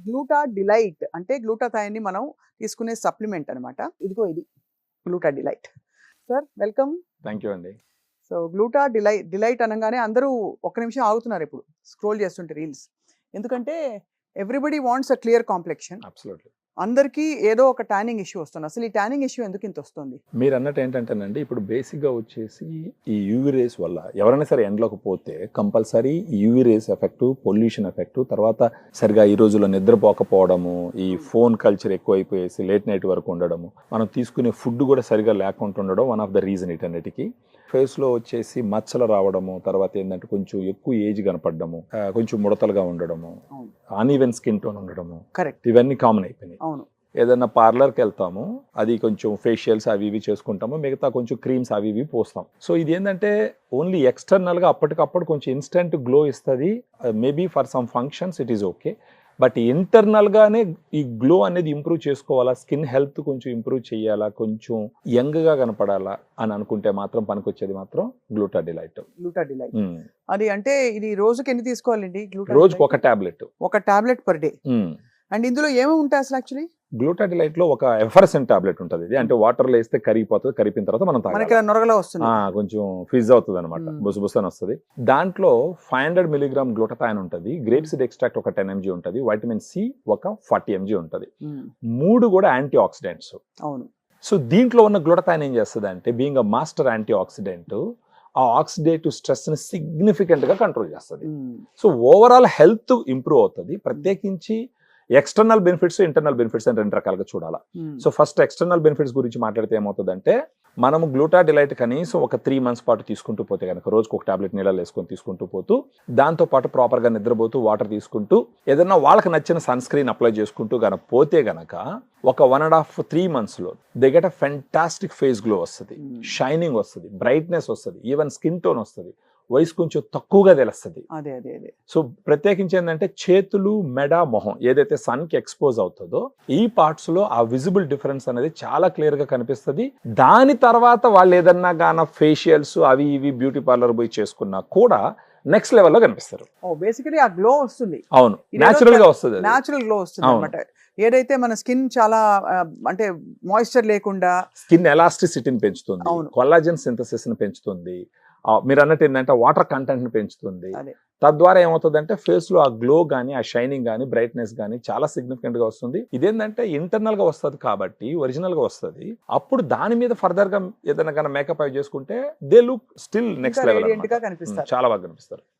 గ్లూటా delight అంటే గ్లూటాథైన్ ని మనం తీసుకునే సప్లిమెంట్ అన్నమాట. ఇదిగో ఇది Gluta Delight. Sir welcome. Thank you అండి. సో గ్లూటా డిలైట్ అనగానే అందరూ ఒక్క నిమిషం ఆగుతున్నారు ఇప్పుడు స్క్రోల్ చేస్తుంటే రీల్స్. ఎందుకంటే everybody wants a clear complexion. Absolutely. అందరికీ ఏదో ఒక ట్యానింగ్ ఇష్యూ వస్తుంది. అసలు ఈ ట్యానింగ్ ఇష్యూ ఎందుకు ఇంత వస్తుంది? మీరు అన్నట్టు ఏంటంటేనండి, ఇప్పుడు బేసిక్గా వచ్చేసి ఈ యూవీ రేస్ వల్ల ఎవరైనా సరే ఎండ్లోకి పోతే కంపల్సరీ ఈ UV rays effect, pollution effect, తర్వాత సరిగా ఈ రోజుల్లో నిద్రపోకపోవడము, ఈ ఫోన్ కల్చర్ ఎక్కువైపోయేసి లేట్ నైట్ వరకు ఉండడము, మనం తీసుకునే ఫుడ్ కూడా సరిగా లేకుండా ఉండడం వన్ ఆఫ్ ద రీజన్ ఇటన్నిటికీ. ఫేస్లో వచ్చేసి మచ్చలు రావడము, తర్వాత ఏంటంటే కొంచెం ఎక్కువ ఏజ్ కనపడము, కొంచెం ముడతలుగా ఉండడము, అన్ఈవెన్ స్కిన్ టోన్ ఉండడము, కరెక్ట్, ఇవన్నీ కామన్ అయిపోయినాయి. అవును. ఏదైనా పార్లర్కి వెళ్తాము, అది కొంచెం ఫేషియల్స్ అవి ఇవి చేసుకుంటాము, మిగతా కొంచెం క్రీమ్స్ అవి ఇవి పోస్తాం. సో ఇది ఏంటంటే ఓన్లీ ఎక్స్టర్నల్గా అప్పటికప్పుడు కొంచెం ఇన్స్టెంట్ గ్లో ఇస్తుంది. Maybe for some functions it is okay, but ఇంటర్నల్గానే ఈ గ్లో అనేది ఇంప్రూవ్ చేసుకోవాలా, స్కిన్ హెల్త్ కొంచెం ఇంప్రూవ్ చేయాలా, కొంచెం యంగ్గా కనపడాలా అని అనుకుంటే మాత్రం పనికొచ్చేది మాత్రం గ్లూటా డిలైట్. గ్లూటా డిలైట్ అది అంటే ఇది రోజుకి ఎన్ని తీసుకోవాలండి? రోజుకి ఒక టాబ్లెట్ పర్ డే. అండ్ ఇందులో ఏమేమి ఉంటాయి అసలు? యాక్చువల్లీ గ్లూటా డిలైట్ లో ఒక ఎఫర్సెంట్ టాబ్లెట్ ఉంటుంది. ఇది అంటే వాటర్ లో వేస్తే కరిగిపోతుంది, కరిగిన తర్వాత మనం నొరగలా వస్తుంది, కొంచెం ఫిజ్ అవుతుంది అనమాట, బుసబుస అని వస్తుంది. దాంట్లో 500 mg గ్లూటాథైన్ ఉంటుంది, గ్రేప్ సీడ్ ఎక్స్ట్రాక్ట్ ఒక 10 mg ఉంటుంది, వైటమిన్ సి ఒక 40 mg ఉంటుంది. 3 కూడా యాంటీ ఆక్సిడెంట్స్. అవును. సో దీంట్లో ఉన్న గ్లూటాథైన్ ఏం చేస్తుంది అంటే, being a master anti oxidant, ఆ ఆక్సిడేటివ్ స్ట్రెస్ ని సిగ్నిఫికెంట్ గా కంట్రోల్ చేస్తుంది. సో ఓవరాల్ హెల్త్ ఇంప్రూవ్ అవుతుంది. ప్రత్యేకించి ఎక్స్టర్నల్ బెనిఫిట్స్, ఇంటర్నల్ బెనిఫిట్స్ అని 2 రకాలుగా చూడాలి. సో ఫస్ట్ ఎక్స్టర్నల్ బెనిఫిట్స్ గురించి మాట్లాడితే ఏమవుతుందంటే, మనము గ్లూటా డిలైట్ కనీసం ఒక 3 months పాటు తీసుకుంటూ పోతే కనుక, రోజుకు ఒక టాబ్లెట్ నీళ్ళలో వేసుకొని తీసుకుంటూ పోతూ, దాంతో పాటు ప్రాపర్గా నిద్రపోతూ వాటర్ తీసుకుంటూ, ఏదన్నా వాళ్ళకి నచ్చిన సన్ స్క్రీన్ అప్లై చేసుకుంటూ కనుక పోతే గనక ఒక 1.5-3 months they get a fantastic face glow వస్తుంది, షైనింగ్ వస్తుంది, బ్రైట్నెస్ వస్తుంది, ఈవెన్ స్కిన్ టోన్ వస్తుంది, వయసు కొంచెం తక్కువగా తెలుస్తుంది. సో ప్రత్యేకించి ఏంటంటే చేతులు, మెడ, మొహం ఏదైతే సన్ కి ఎక్స్పోజ్ అవుతుందో ఈ పార్ట్స్ లో ఆ విజిబుల్ డిఫరెన్స్ అనేది చాలా క్లియర్ గా కనిపిస్తుంది. దాని తర్వాత వాళ్ళు ఏదన్నా గాన ఫేషియల్స్ అవి ఇవి బ్యూటీ పార్లర్ పోయి చేసుకున్నా కూడా నెక్స్ట్ లెవెల్లో కనిపిస్తారు. బేసికలీ ఆ గ్లో వస్తుంది. అవును, న్యాచురల్ గా వస్తుంది, న్యాచురల్ గ్లో వస్తుంది అన్నమాట. ఏదైతే మన స్కిన్ చాలా అంటే మాయిశ్చర్ లేకుండా స్కిన్ ఎలాస్టిసిటీని పెంచుతుంది, కొల్లాజెన్ సింథసిస్ ని పెంచుతుంది, మీరు అన్నట్టు ఏంటంటే వాటర్ కంటెంట్ ని పెంచుతుంది. తద్వారా ఏమవుతుందంటే ఫేస్ లో ఆ గ్లో గానీ, ఆ షైనింగ్ గానీ, బ్రైట్నెస్ గానీ చాలా సిగ్నిఫికెంట్ గా వస్తుంది. ఇదేంటంటే ఇంటర్నల్ గా వస్తుంది కాబట్టి, ఒరిజినల్ గా వస్తుంది. అప్పుడు దాని మీద ఫర్దర్ గా ఏదైనా మేకప్ అవి చేసుకుంటే they look still next level, చాలా బాగా కనిపిస్తారు.